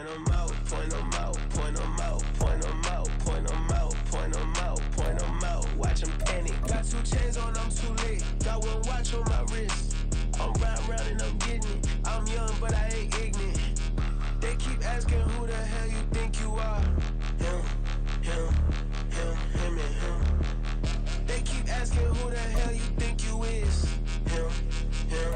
Point 'em out, point 'em out, point 'em out, point 'em out, point 'em out, point 'em out, point 'em out. Watch 'em panic. Got 2 chains on, I'm too lit. Got 1 watch on my wrist. I'm round and I'm getting it. I'm young, but I ain't ignorant. They keep asking who the hell you think you are. Him, and him. They keep asking who the hell you think you is. Him, and him.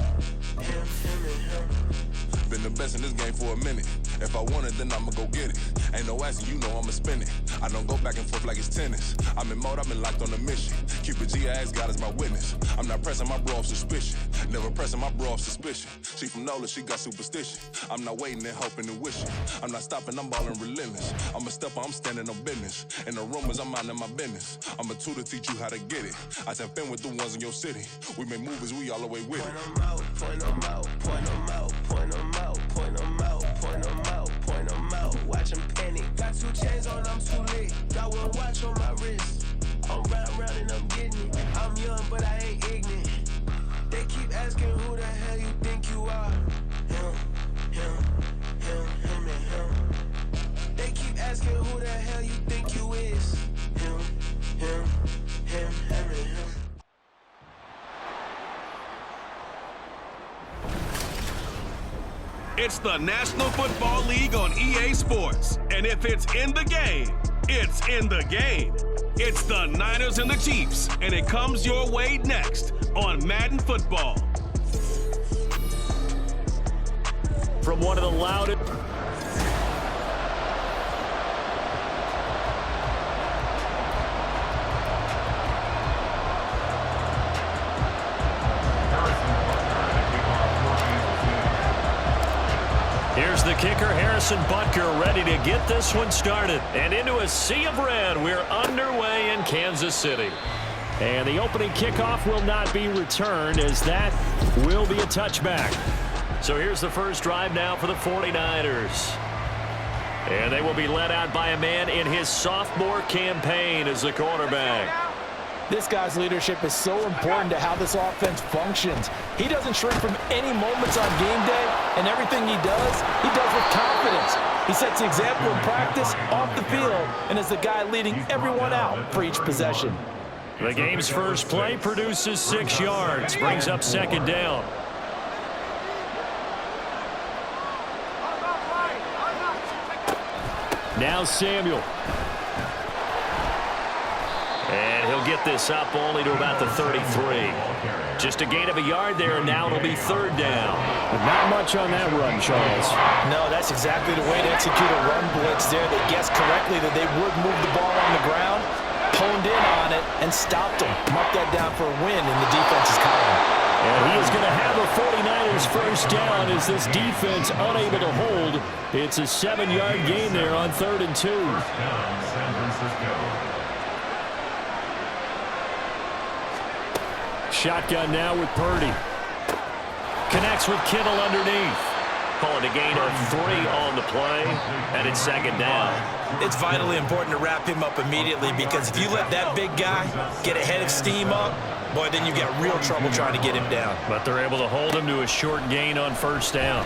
Been the best in this game for a minute. If I want it, then I'ma go get it. Ain't no asking, you know I'ma spin it. I don't go back and forth like it's tennis. I'm in mode, I've been locked on a mission. Cupid G, I ask God as my witness. I'm not pressing my bro off suspicion. Never pressing my bro off suspicion. She from Nola, she got superstition. I'm not waiting and hoping and wishing. I'm not stopping, I'm ballin' relentless. I'm a stepper, I'm standing on business. In the rumors, I'm minding my business. I'm a tutor, teach you how to get it. I tap in with the ones in your city. We make movies, we all the way with it. Point 'em out, point 'em out, point 'em out, point 'em out, point 'em out, point 'em out, point 'em out. Watch 'em panic. Got 2 chains on, I'm too lit. Got 1 watch on my wrist. I'm round and I'm getting it. I'm young, but I ain't ignorant. They keep asking who the hell you think you are. Him, and him. They keep asking who the hell you think you is. Him, and him. It's the National Football League on EA Sports. And if it's in the game, it's in the game. It's the Niners and the Chiefs, and it comes your way next on Madden Football. From one of the loudest... Here's the kicker, Harrison Butker, ready to get this one started. And into a sea of red, we're underway in Kansas City. And the opening kickoff will not be returned, as that will be a touchback. So here's the first drive now for the 49ers. And they will be led out by a man in his sophomore campaign as the quarterback. This guy's leadership is so important to how this offense functions. He doesn't shrink from any moments on game day, and everything he does with confidence. He sets the example in practice, off the field, and is the guy leading everyone out for each possession. The game's first play produces 6 yards, brings up second down. Now Samuel. And he'll get this up only to about the 33. Just a gain of a yard there, and now it'll be third down. But not much on that run, Charles. No, that's exactly the way to execute a run blitz there. They guessed correctly that they would move the ball on the ground, honed in on it, and stopped them. Mark that down for a win in the defense's column. And he is going to have a 49ers first down as this defense unable to hold. It's a 7-yard gain there on 3rd and 2. Shotgun now with Purdy. Connects with Kittle underneath. Calling a gain of 3 on the play, and it's second down. It's vitally important to wrap him up immediately, because if you let that big guy get a head of steam up, boy, then you get real trouble trying to get him down. But they're able to hold him to a short gain on first down.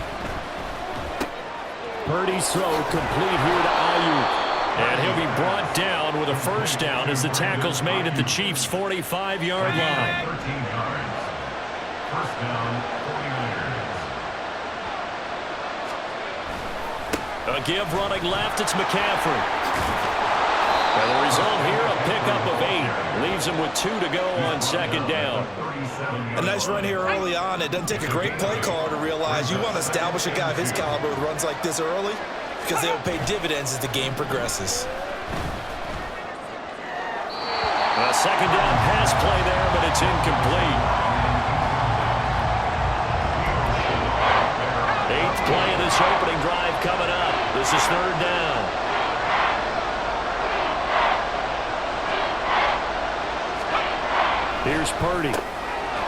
Purdy's throw complete here to Ayuk. And he'll be brought down with a first down as the tackle's made at the Chiefs' 45-yard line. 13 yards. First down, 49ers. A give running left, it's McCaffrey. And the result here, a pickup of 8. Leaves him with 2 to go on second down. A nice run here early on. It doesn't take a great play caller to realize you want to establish a guy of his caliber with runs like this early, because they will pay dividends as the game progresses. A second down pass play there, but it's incomplete. 8th play of this opening drive coming up. This is third down. Here's Purdy.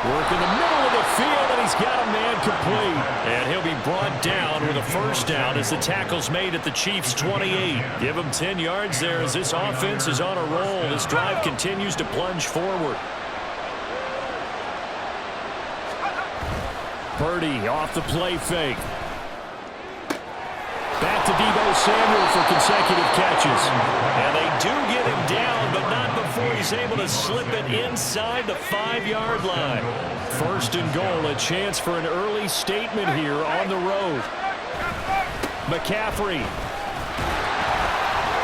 Work in the middle of the field, and he's got a man complete. And he'll be brought down with a first down as the tackle's made at the Chiefs' 28. Give him 10 yards there as this offense is on a roll. This drive continues to plunge forward. Purdy off the play fake. Back to to Deebo Samuel for consecutive catches. And they do get him down, but not before he's able to slip it inside the 5-yard line. First and goal, a chance for an early statement here on the road. McCaffrey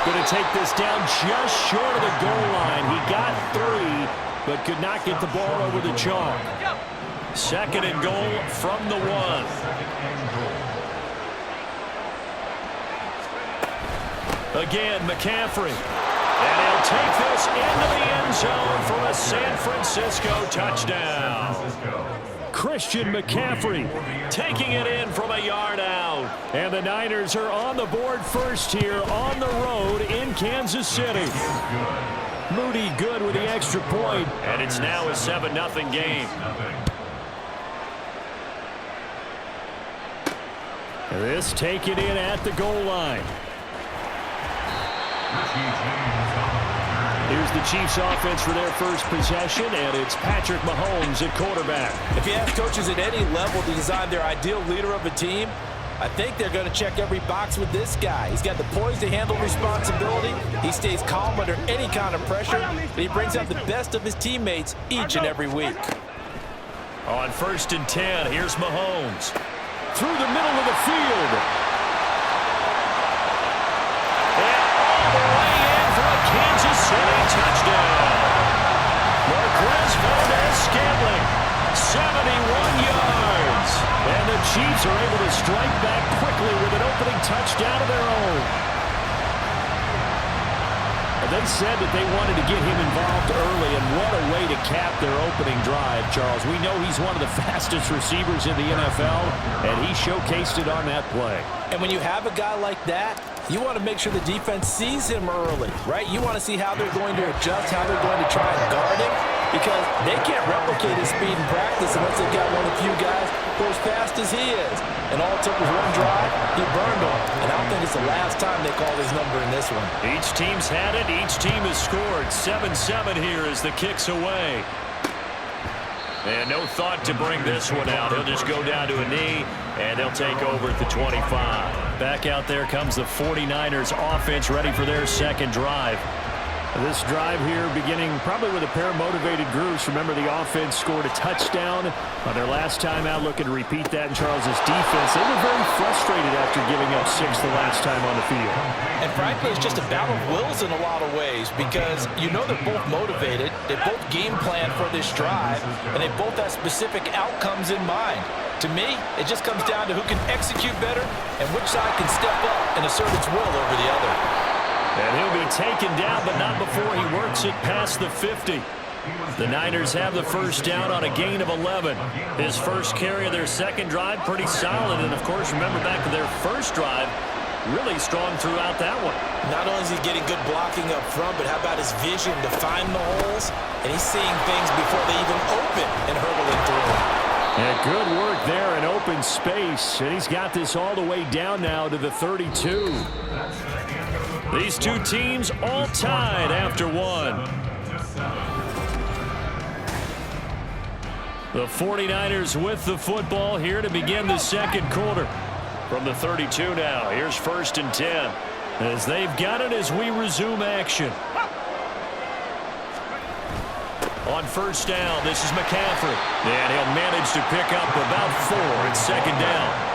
going to take this down just short of the goal line. He got 3, but could not get the ball over the chalk. Second and goal from the 1. Again, McCaffrey. And he'll take this into the end zone for a San Francisco touchdown. Christian McCaffrey taking it in from a yard out. And the Niners are on the board first here on the road in Kansas City. Moody good with the extra point. And it's now a 7-0 game. This taken in at the goal line. Here's the Chiefs offense for their first possession, and it's Patrick Mahomes at quarterback. If you ask coaches at any level to design their ideal leader of a team, I think they're going to check every box with this guy. He's got the poise to handle responsibility. He stays calm under any kind of pressure, and he brings out the best of his teammates each and every week. On 1st and 10, here's Mahomes. Through the middle of the field. And all the way in for a Kansas City touchdown. Marquez Valdez-Scantling, 71 yards. And the Chiefs are able to strike back quickly with an opening touchdown of their own. They said that they wanted to get him involved early, and what a way to cap their opening drive, Charles. We know he's one of the fastest receivers in the NFL, and he showcased it on that play. And when you have a guy like that, you want to make sure the defense sees him early, right? You want to see how they're going to adjust, how they're going to try and guard him, because they can't replicate his speed in practice unless they've got one of the few guys who are as fast as he is. And all it took was one drive, he burned him. And I don't think it's the last time they call his number in this one. Each team's had it, each team has scored. 7-7 here as the kick's away. And no thought to bring this one out. He'll just go down to a knee, and they'll take over at the 25. Back out there comes the 49ers offense ready for their second drive. This drive here beginning probably with a pair of motivated groups. Remember, the offense scored a touchdown on their last time out, looking to repeat that in Charles's defense. They were very frustrated after giving up 6 the last time on the field. And frankly, it's just a battle of wills in a lot of ways, because you know they're both motivated, they both game plan for this drive, and they both have specific outcomes in mind. To me, it just comes down to who can execute better and which side can step up and assert its will over the other. And he'll be taken down, but not before he works it past the 50. The Niners have the first down on a gain of 11. His first carry of their second drive, pretty solid. And, of course, remember back to their first drive, really strong throughout that one. Not only is he getting good blocking up front, but how about his vision to find the holes? And he's seeing things before they even open and hurdling through them. Yeah, good work there in open space. And he's got this all the way down now to the 32. These two teams all tied after one. The 49ers with the football here to begin the second quarter. From the 32 now, here's 1st and 10. As they've got it as we resume action. On first down, this is McCaffrey. And he'll manage to pick up about 4 at second down.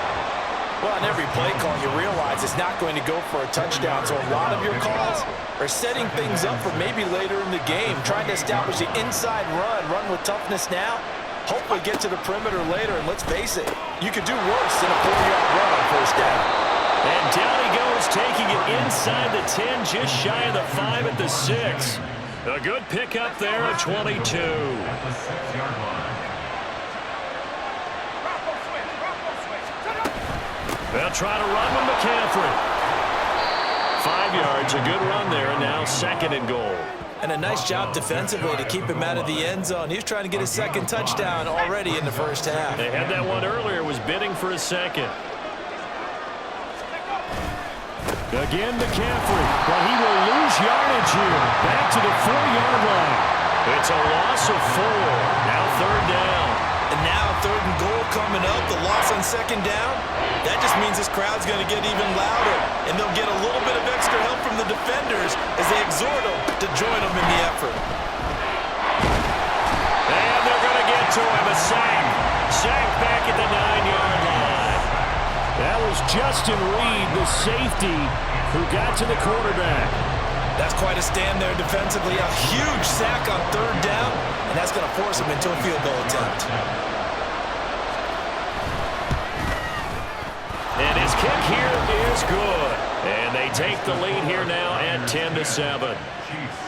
Well, on every play call, you realize it's not going to go for a touchdown. So a lot of your calls are setting things up for maybe later in the game, trying to establish the inside run with toughness now, hopefully get to the perimeter later. And let's face it, you could do worse than a 4-yard run on first down. And down he goes, taking it inside the 10, just shy of the 5 at the 6. A good pickup there at 22. They'll try to run with McCaffrey. 5 yards, a good run there, and now 2nd and goal. And a nice job defensively to keep him out of the end zone. He was trying to get his second touchdown already in the first half. They had that one earlier, was bidding for a second. Again, McCaffrey, but he will lose yardage here. Back to the 4-yard line. It's a loss of 4. Now 3rd down. And now 3rd and goal coming up, the loss on second down. That just means this crowd's going to get even louder, and they'll get a little bit of extra help from the defenders as they exhort them to join them in the effort. And they're going to get to him, a sack. Sack back at the 9-yard line. That was Justin Reed, the safety, who got to the quarterback. That's quite a stand there defensively. A huge sack on third down, and that's going to force him into a field goal attempt. And his kick here is good. And they take the lead here now at 10-7.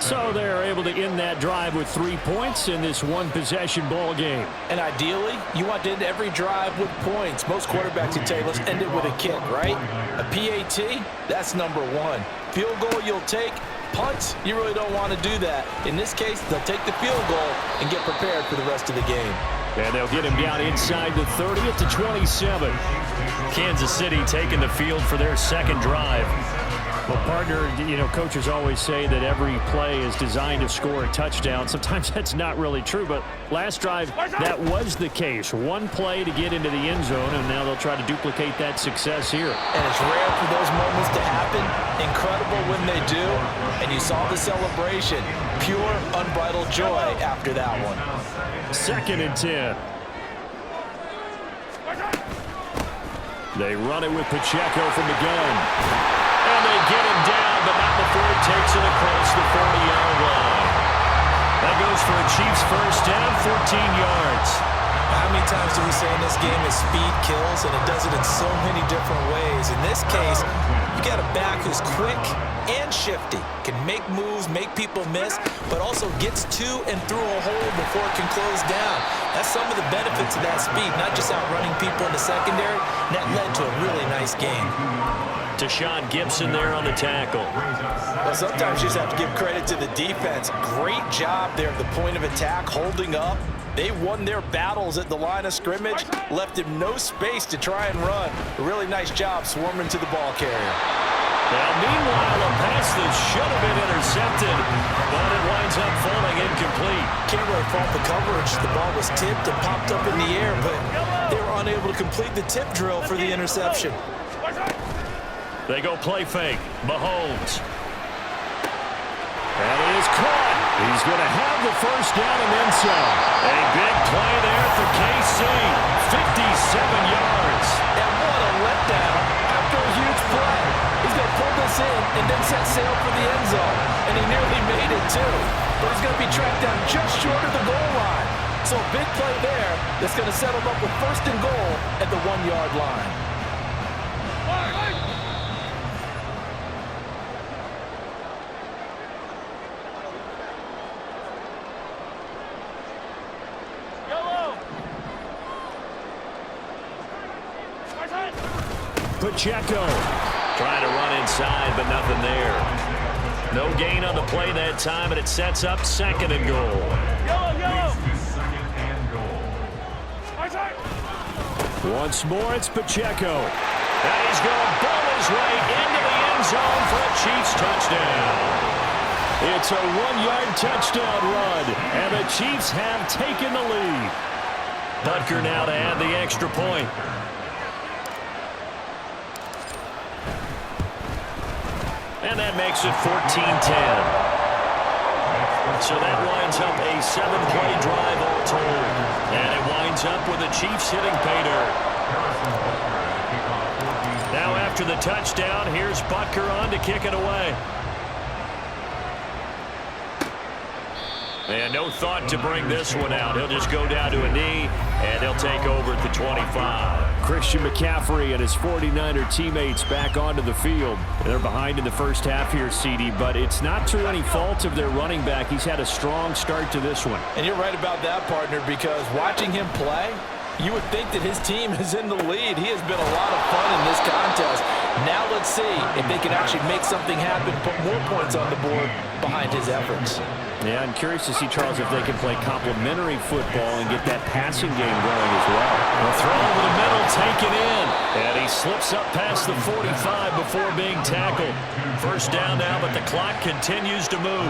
So they're able to end that drive with 3 points in this one-possession ball game. And ideally, you want to end every drive with points. Most quarterbacks would tell you, let's end it with a kick, right? A PAT, that's number one. Field goal you'll take. Punts, you really don't want to do that. In this case, they'll take the field goal and get prepared for the rest of the game. And they'll get him down inside the 30 at the 27. Kansas City taking the field for their second drive. Well, partner, you know, coaches always say that every play is designed to score a touchdown. Sometimes that's not really true, but last drive, that was the case. One play to get into the end zone, and now they'll try to duplicate that success here. And it's rare for those moments to happen. Incredible when they do. And you saw the celebration. Pure, unbridled joy after that one. 2nd and 10. They run it with Pacheco from the gun. And they get him down, but not before he takes it across the 40-yard line. That goes for a Chiefs first down, 14 yards. How many times do we say in this game is speed kills, and it does it in so many different ways. In this case, you got a back who's quick and shifty, can make moves, make people miss, but also gets to and through a hole before it can close down. That's some of the benefits of that speed, not just outrunning people in the secondary. And that led to a really nice game. Deshaun Gibson there on the tackle. Well, sometimes you just have to give credit to the defense. Great job there at the point of attack, holding up. They won their battles at the line of scrimmage, left him no space to try and run. A really nice job swarming to the ball carrier. Now, meanwhile, a pass that should have been intercepted, but it winds up falling incomplete. Can't really fault the coverage. The ball was tipped and popped up in the air, but they were unable to complete the tip drill for the interception. They go play fake. Mahomes. And it is caught. He's going to have the first down and then some. A big play there for KC. 57 yards. And what a letdown after a huge play. He's going to pull this in and then set sail for the end zone. And he nearly made it too. But he's going to be tracked down just short of the goal line. So a big play there that's going to set him up with first and goal at the 1-yard line. Pacheco trying to run inside, but nothing there. No gain on the play that time, and it sets up 2nd and goal. Once more, it's Pacheco. And he's going to bowl his way into the end zone for a Chiefs touchdown. It's a 1-yard touchdown run, and the Chiefs have taken the lead. Butker now to add the extra point. And that makes it 14-10. So that winds up a 7-play drive all told. And it winds up with the Chiefs hitting pay dirt. Now after the touchdown, here's Butker on to kick it away. And no thought to bring this one out. He'll just go down to a knee, and he'll take over at the 25. Christian McCaffrey and his 49er teammates back onto the field. They're behind in the first half here, CD, but it's not through any fault of their running back. He's had a strong start to this one. And you're right about that, partner, because watching him play, you would think that his team is in the lead. He has been a lot of fun in this contest. Now let's see if they can actually make something happen, put more points on the board behind his efforts. Yeah, I'm curious to see, Charles, if they can play complementary football and get that passing game going as well. The throw over the middle, taken in. And he slips up past the 45 before being tackled. First down now, but the clock continues to move.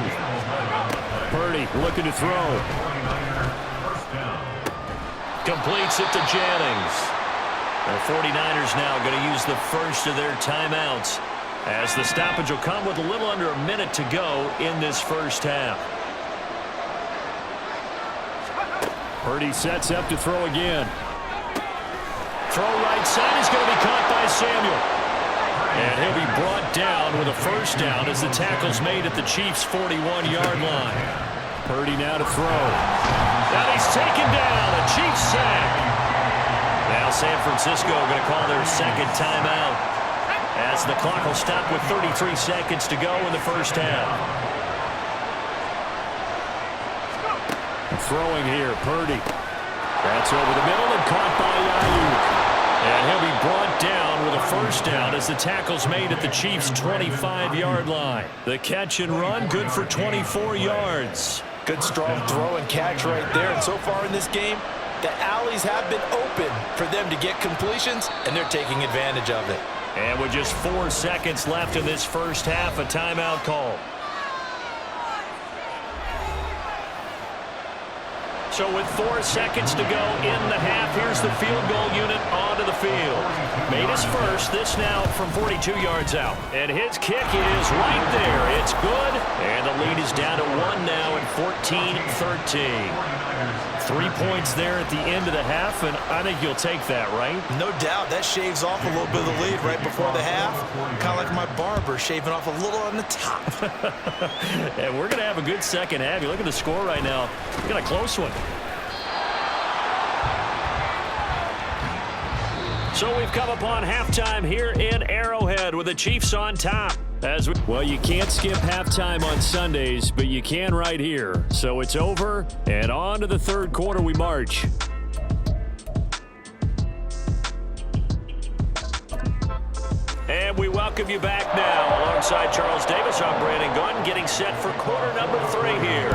Purdy looking to throw. Completes it to Jennings. The 49ers now going to use the first of their timeouts, as the stoppage will come with a little under a minute to go in this first half. Purdy sets up to throw again. Throw right side is going to be caught by Samuel. And he'll be brought down with a first down as the tackle's made at the Chiefs' 41-yard line. Purdy now to throw. And he's taken down. A Chiefs sack. Now San Francisco going to call their second timeout, as the clock will stop with 33 seconds to go in the first half. Throwing here, Purdy. That's over the middle and caught by Ayuk. And he'll be brought down with a first down as the tackle's made at the Chiefs' 25-yard line. The catch and run, good for 24 yards. Good strong throw and catch right there. And so far in this game, the alleys have been open for them to get completions, and they're taking advantage of it. And with just 4 seconds left in this first half, a timeout call. So with 4 seconds to go in the half, here's the field goal unit onto the field. Made his first, this now from 42 yards out. And his kick is right there. It's good. And the lead is down to 1 now at 14-13. 3 points there at the end of the half, and I think you'll take that, right? No doubt. That shaves off a little bit of the lead right before the half. Kind of like my barber shaving off a little on the top. And we're going to have a good second half. You look at the score right now. We got a close one. So we've come upon halftime here in Arrowhead with the Chiefs on top. Well, you can't skip halftime on Sundays, but you can right here. So it's over, and on to the third quarter we march. And we welcome you back now. Alongside Charles Davis, I'm Brandon Gunn, getting set for quarter number 3 here.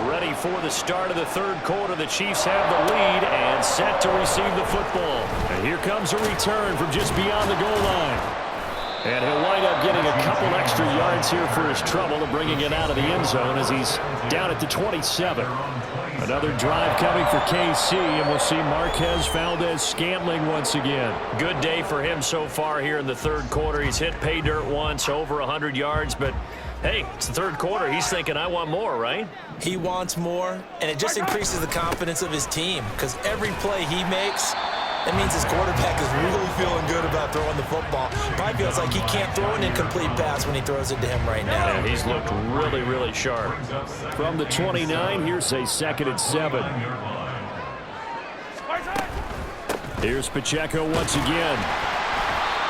Ready for the start of the third quarter. The Chiefs have the lead and set to receive the football. And here comes a return from just beyond the goal line. And he'll wind up getting a couple extra yards here for his trouble and bringing it out of the end zone as he's down at the 27. Another drive coming for KC, and we'll see Marquez Valdez-Scantling once again. Good day for him so far here in the third quarter. He's hit pay dirt once, over 100 yards, but hey, it's the third quarter. He's thinking, I want more, right? He wants more, and it just increases the confidence of his team, because every play he makes, that means his quarterback is really feeling good about throwing the football. Probably feels like he can't throw an incomplete pass when he throws it to him right now. Yeah, he's looked really, really sharp. From the 29, here's a 2nd and 7. Here's Pacheco once again.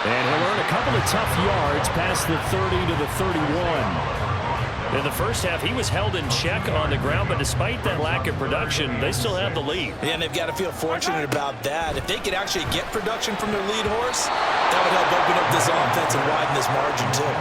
And he'll earn a couple of tough yards past the 30 to the 31. In the first half, he was held in check on the ground, but despite that lack of production, they still have the lead. Yeah, and they've got to feel fortunate about that. If they could actually get production from their lead horse, that would help open up this offense and widen this margin, too.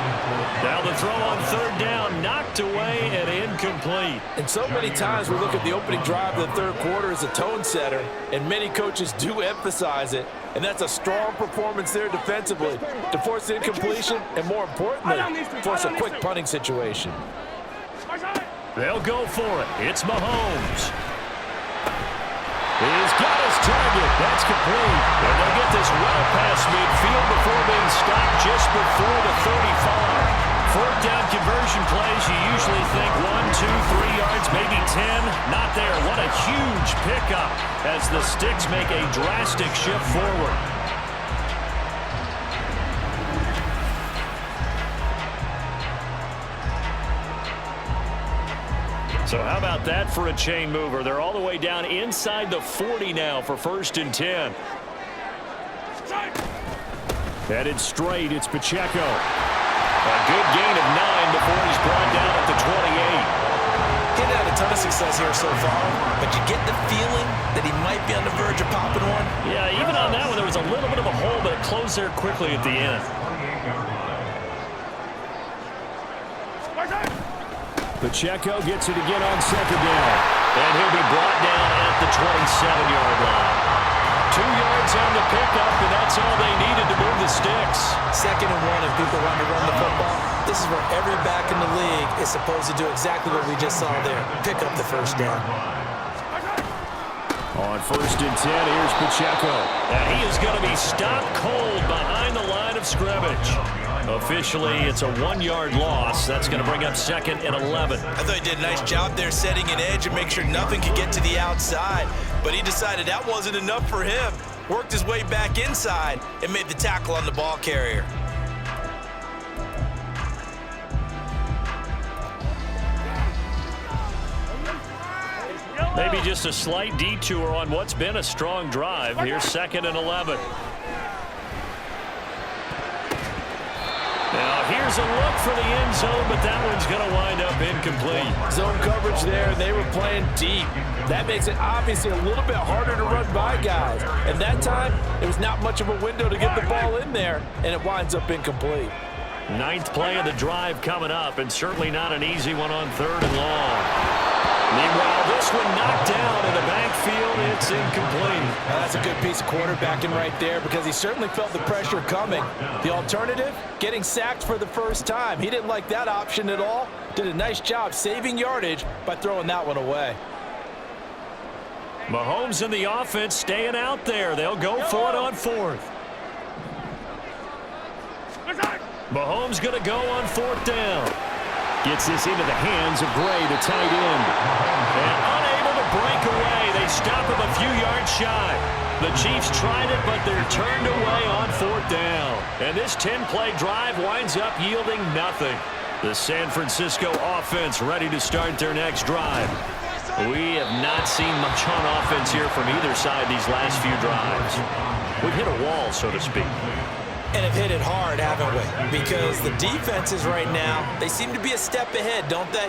Now the throw on third down, knocked away and incomplete. And so many times we look at the opening drive of the third quarter as a tone setter, and many coaches do emphasize it. And that's a strong performance there defensively to force incompletion and, more importantly, force a quick punting situation. They'll go for it. It's Mahomes. He's got his target. That's complete. And they'll get this well past midfield before being stopped just before the 35. Fourth down conversion plays, you usually think 1, 2, 3 yards, maybe 10. Not there. What a huge pickup as the Sticks make a drastic shift forward. So how about that for a chain mover? They're all the way down inside the 40 now for 1st and 10. Headed straight, it's Pacheco. A good gain of 9 before he's brought down at the 28. He's had a ton of success here so far, but you get the feeling that he might be on the verge of popping one. Yeah, even on that one, there was a little bit of a hole, but it closed there quickly at the end. Pacheco gets it again on 2nd down. And he'll be brought down at the 27-yard line. 2 yards on the pickup, and that's all they needed to move the Sticks. 2nd and 1, if people want to run the football, this is where every back in the league is supposed to do exactly what we just saw there. Pick up the first down. On 1st and 10, here's Pacheco. And he is going to be stopped cold behind the line of scrimmage. Officially, it's a 1-yard loss. That's going to bring up 2nd and 11. I thought he did a nice job there setting an edge and make sure nothing could get to the outside. But he decided that wasn't enough for him. Worked his way back inside and made the tackle on the ball carrier. Maybe just a slight detour on what's been a strong drive. Here's 2nd and 11. Now here's a look for the end zone, but that one's going to wind up incomplete. Zone coverage there, and they were playing deep. That makes it obviously a little bit harder to run by guys. And that time, there was not much of a window to get the ball in there, and it winds up incomplete. 9th play of the drive coming up, and certainly not an easy one on 3rd and long. Meanwhile, this one knocked down in the backfield. It's incomplete. Now, that's a good piece of quarterbacking right there because he certainly felt the pressure coming. The alternative, getting sacked for the first time. He didn't like that option at all. Did a nice job saving yardage by throwing that one away. Mahomes and the offense staying out there. They'll go for it on 4th. Mahomes going to go on 4th down. Gets this into the hands of Gray, the tight end. And unable to break away. They stop him a few yards shy. The Chiefs tried it, but they're turned away on 4th down. And this 10-play drive winds up yielding nothing. The San Francisco offense ready to start their next drive. We have not seen much on offense here from either side these last few drives. We've hit a wall, so to speak. And have hit it hard, haven't we? Because the defenses right now, they seem to be a step ahead, don't they?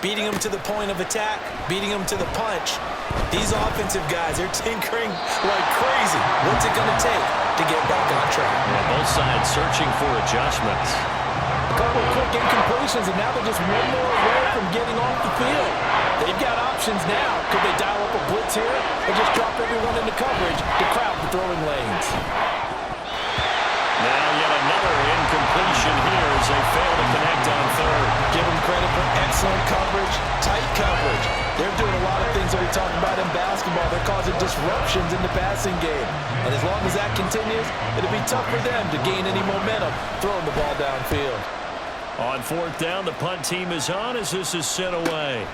Beating them to the point of attack, beating them to the punch. These offensive guys are tinkering like crazy. What's it going to take to get back on track? Yeah, both sides searching for adjustments. A couple of quick incompletions, and now they're just one more away from getting off the field. They've got options now. Could they dial up a blitz here or just drop everyone into coverage to crowd the throwing lanes? Now yet another incompletion here as they fail to connect on 3rd. Give them credit for excellent coverage, tight coverage. They're doing a lot of things that we talk about in basketball. They're causing disruptions in the passing game. And as long as that continues, it'll be tough for them to gain any momentum throwing the ball downfield. On 4th down, the punt team is on as this is sent away.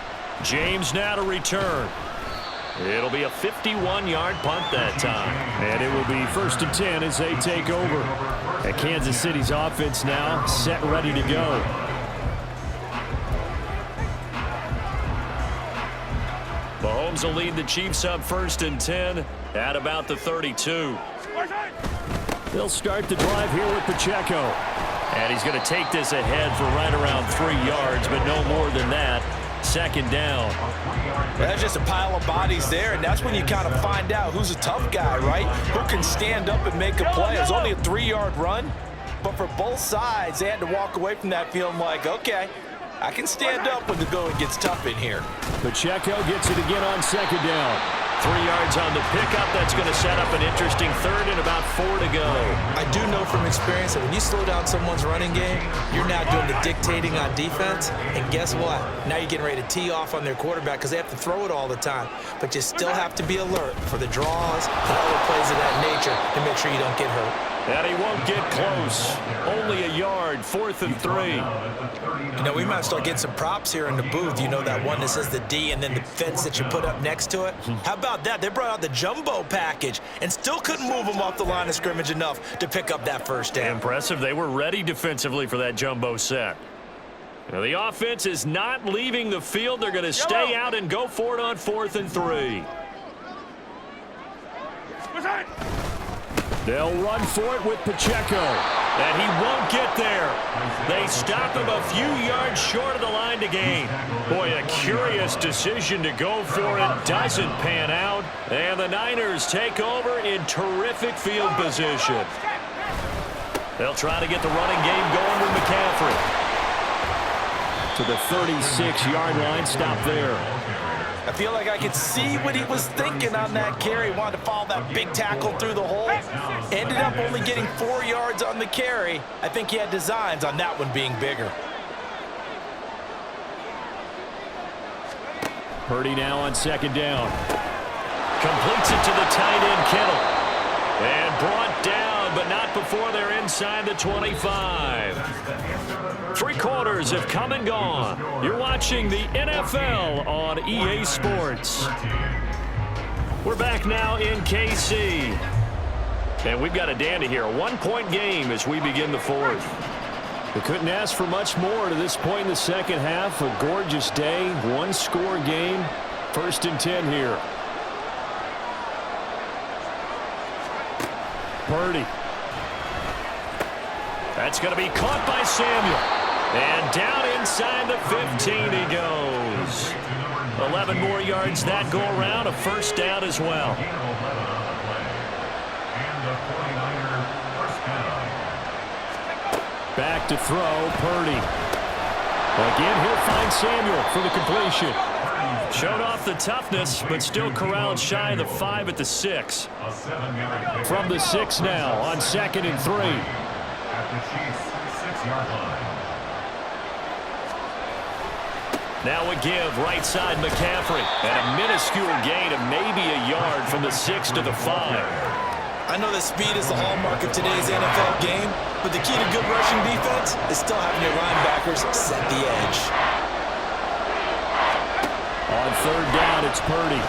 James now to return. It'll be a 51-yard punt that time. And it will be 1st and 10 as they take over. And Kansas City's offense now set, ready to go. Mahomes will lead the Chiefs up 1st and 10 at about the 32. They'll start the drive here with Pacheco. And he's going to take this ahead for right around 3 yards, but no more than that. 2nd down. That's just a pile of bodies there, and that's when you kind of find out who's a tough guy, right? Who can stand up and make a play. It was only a 3-yard run, but for both sides, they had to walk away from that feeling like, okay, I can stand up when the going gets tough in here. Pacheco gets it again on 2nd down. 3 yards on the pickup. That's going to set up an interesting 3rd and about 4 to go. I do know from experience that when you slow down someone's running game, you're now doing the dictating on defense. And guess what? Now you're getting ready to tee off on their quarterback because they have to throw it all the time. But you still have to be alert for the draws and other plays of that nature to make sure you don't get hurt. And he won't get close. Only a yard, 4th and 3. You know, we might start getting some props here in the booth. You know that one that says the D and then the fence that you put up next to it? How about that? They brought out the jumbo package and still couldn't move them off the line of scrimmage enough to pick up that 1st down. Impressive. They were ready defensively for that jumbo set. Now, the offense is not leaving the field. They're going to stay out and go for it on 4th and 3. They'll run for it with Pacheco. And he won't get there. They stop him a few yards short of the line to gain. Boy, a curious decision to go for it. Doesn't pan out. And the Niners take over in terrific field position. They'll try to get the running game going with McCaffrey. To the 36-yard line. Stop there. I feel like I could see what he was thinking on that carry. Wanted to follow that big tackle through the hole. Ended up only getting 4 yards on the carry. I think he had designs on that one being bigger. Purdy now on 2nd down. Completes it to the tight end, Kittle. And brought down, but not before they're inside the 25. 3 quarters have come and gone. You're watching the NFL on EA Sports. We're back now in KC. And we've got a dandy here. A 1-point game as we begin the 4th. We couldn't ask for much more to this point in the second half. A gorgeous day, 1-score game. 1st and 10 here. Purdy. That's going to be caught by Samuel. And down inside the 15 he goes. 11 more yards that go around. A 1st down as well. Back to throw, Purdy. Again, he'll find Samuel for the completion. Showed off the toughness, but still corralled shy of the 5 at the 6. From the 6 now on 2nd and 3. At the Chiefs' 6-yard line. Now a give right side McCaffrey. And a minuscule gain of maybe a yard from the 6 to the 5. I know that speed is the hallmark of today's NFL game, but the key to good rushing defense is still having your linebackers set the edge. On 3rd down, it's Purdy.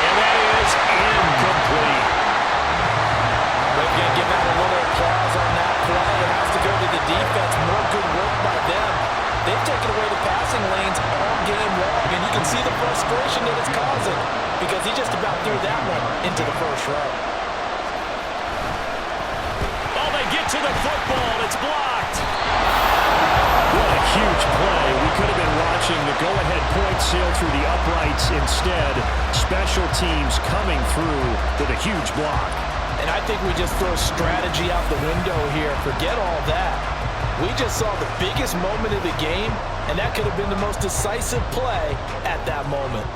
And that is incomplete. They're going to give out a little applause on that play. It has to go to the defense. More good work by them. They've taken away the passing lanes all game long, and you can see the frustration that it's causing because he just about threw that one into the 1st row. Oh, they get to the football. It's blocked. What a huge play. We could have been watching the go-ahead point sail through the uprights. Instead, special teams coming through with a huge block. And I think we just throw strategy out the window here. Forget all that. We just saw the biggest moment of the game, and that could have been the most decisive play at that moment.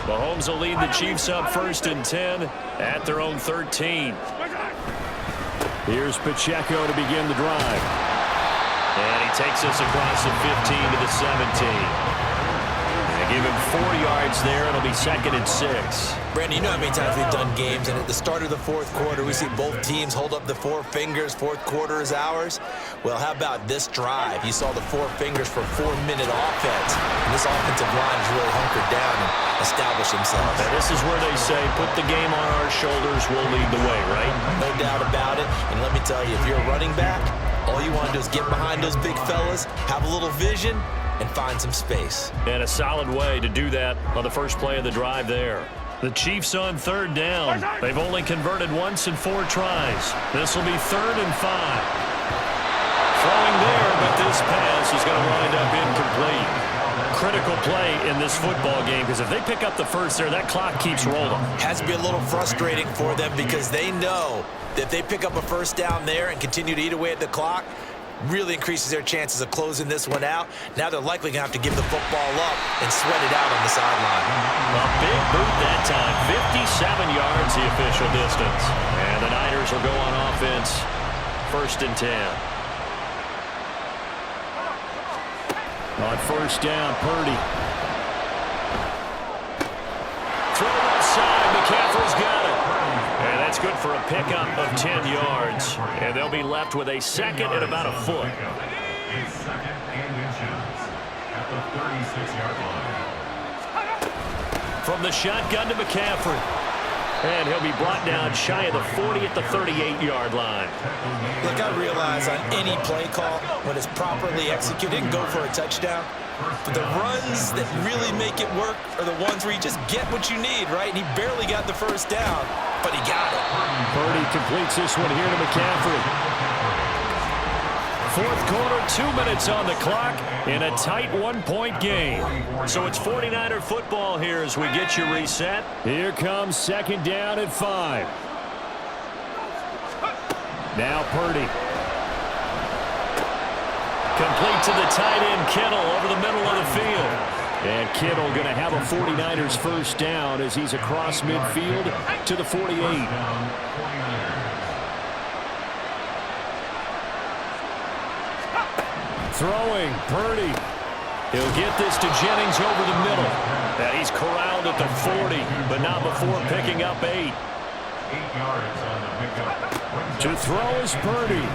Mahomes will lead the Chiefs up 1st and 10 at their own 13. Here's Pacheco to begin the drive. And he takes us across the 15 to the 17. They give him 4 yards there. It'll be 2nd and 6. Brandon, you know how many times we've done games, and at the start of the 4th quarter, we see both teams hold up the 4 fingers. 4th quarter is ours. Well, how about this drive? You saw the 4 fingers for 4-minute offense. And this offensive line has really hunkered down and established themselves. And this is where they say, put the game on our shoulders, we'll lead the way, right? No doubt about it. And let me tell you, if you're a running back, all you want to do is get behind those big fellas, have a little vision, and find some space. And a solid way to do that on the first play of the drive there. The Chiefs on 3rd down. They've only converted once in 4 tries. This will be 3rd and 5. Throwing there, but this pass is going to wind up incomplete. Critical play in this football game because if they pick up the 1st there, that clock keeps rolling. Has to be a little frustrating for them because they know that if they pick up a 1st down there and continue to eat away at the clock, really increases their chances of closing this one out. Now they're likely going to have to give the football up and sweat it out on the sideline. A big boot that time. 57 yards the official distance. And the Niners will go on offense. 1st and 10. On 1st down, Purdy. Throw left side. McCaffrey's got it. And that's good for a pickup of 10 yards. And they'll be left with a 2nd and about a foot. It's 2nd and inches at the 36-yard line. From the shotgun to McCaffrey. And he'll be brought down shy of the 40 at the 38-yard line. Look, I realize on any play call, when it's properly executed, go for a touchdown. But the runs that really make it work are the ones where you just get what you need, right? And he barely got the 1st down, but he got it. Purdy completes this one here to McCaffrey. 4th quarter, 2 minutes on the clock in a tight 1-point game. So it's 49er football here as we get you reset. Here comes 2nd down and 5. Now Purdy. Complete to the tight end, Kittle, over the middle of the field. And Kittle going to have a 49ers 1st down as he's across midfield to the 48. Throwing, Purdy. He'll get this to Jennings over the middle. And he's corralled at the 40, but not before picking up 8. 8 yards on the pickup. To throw is Purdy.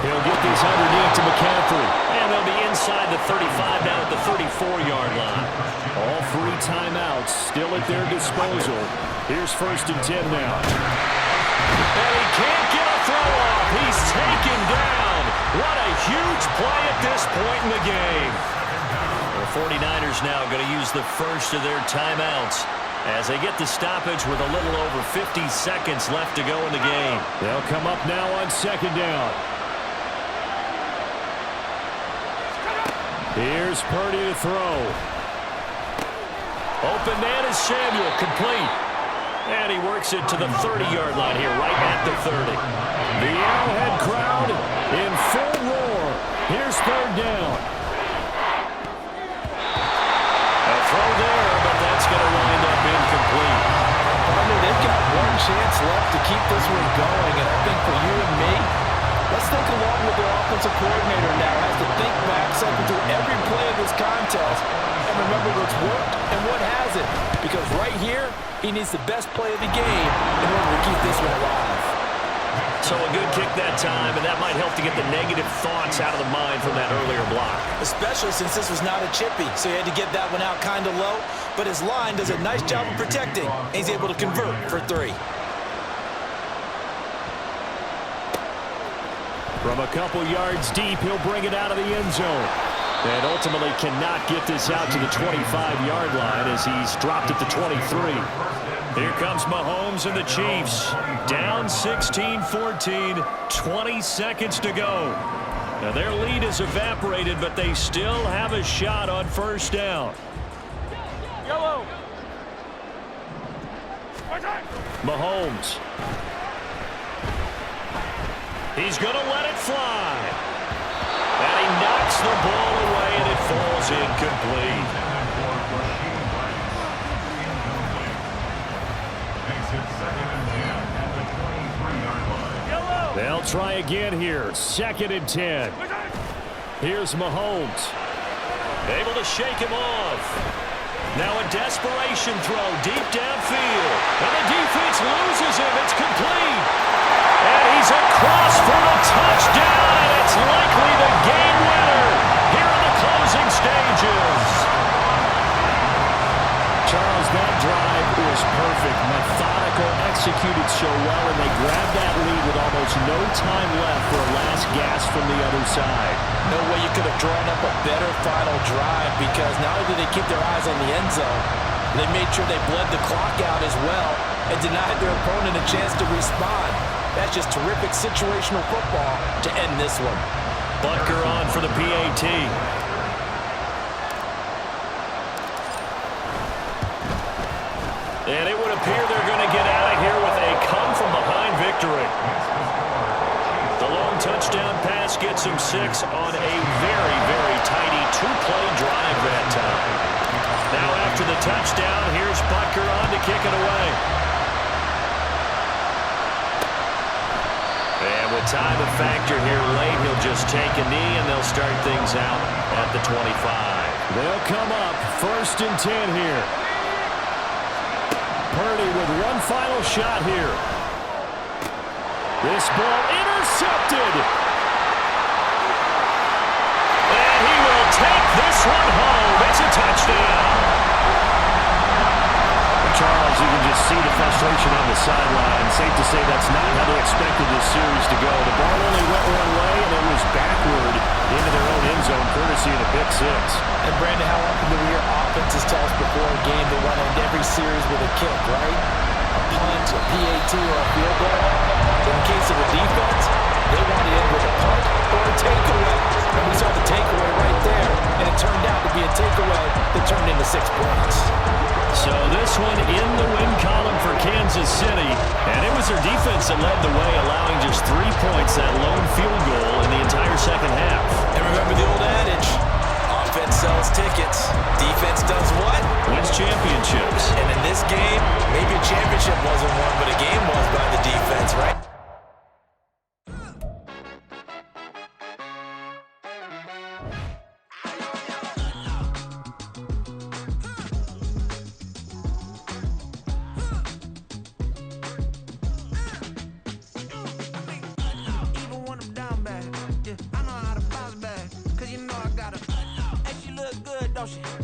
He'll get these underneath to McCaffrey. And they'll be inside the 35 now at the 34-yard line. All 3 timeouts still at their disposal. Here's 1st and 10 now. And he can't get a throw off. He's taken down. What a huge play at this point in the game. The 49ers now going to use the first of their timeouts as they get the stoppage with a little over 50 seconds left to go in the game. They'll come up now on 2nd down. Here's Purdy to throw. Open man is Samuel, complete. And he works it to the 30-yard line here, right at the 30. The Arrowhead crowd in full roar. Here's 3rd down. A throw there, but that's going to wind up incomplete. They've got one chance left to keep this one going, and I think for you and me, let's think along with their offensive coordinator now has to think back, cycle through every play of this contest, and remember what's worked and what hasn't. Because right here, he needs the best play of the game in order to keep this one alive. So a good kick that time, and that might help to get the negative thoughts out of the mind from that earlier block. Especially since this was not a chippy, so he had to get that one out kind of low. But his line does a nice job of protecting, and he's able to convert for 3. From a couple yards deep, he'll bring it out of the end zone. And ultimately cannot get this out to the 25-yard line as he's dropped at the 23. Here comes Mahomes and the Chiefs. Down 16-14, 20 seconds to go. Now their lead is evaporated, but they still have a shot on 1st down. Yellow. Mahomes. He's going to let it fly. And he knocks the ball away, and it falls incomplete. They'll try again here. 2nd and 10. Here's Mahomes. Able to shake him off. Now a desperation throw deep downfield. And the defense loses him. It's complete. And he's across for a touchdown. It's likely the game winner here in the closing stages. Charles, that drive was perfect. Methodical, executed so well, and they grabbed that lead with almost no time left for a last gasp from the other side. No way you could have drawn up a better final drive, because not only did they keep their eyes on the end zone, they made sure they bled the clock out as well and denied their opponent a chance to respond. That's just terrific situational football to end this one. Butker on for the PAT. And it would appear they're going to get out of here with a come-from-behind victory. The long touchdown pass gets him 6 on a very, very tiny 2-play drive that time. Now after the touchdown, here's Butker on to kick it away. And with time a factor here late, he'll just take a knee, and they'll start things out at the 25. They'll come up 1st and 10 here. Purdy with one final shot here. This ball intercepted. And he will take this one home. It's a touchdown. Charles, you can just see the frustration on the sideline. Safe to say that's not how they expected this series to go. The ball only went one way, and it was backward into their own end zone, courtesy of a pick 6. And Brandon, how often do we hear offenses tell us before a game they want to end every series with a kick, right? A punt, a PAT, or a field goal. In the case of a defense, they want to end with a punt or a takeaway. And we saw the takeaway right there, and it turned out to be a takeaway that turned into 6 points. So this one in the win column for Kansas City. And it was their defense that led the way, allowing just 3 points, that lone field goal in the entire second half. And remember the old adage, offense sells tickets. Defense does what? Wins championships. And in this game, maybe a championship wasn't won, but a game was by the defense, right? don't she?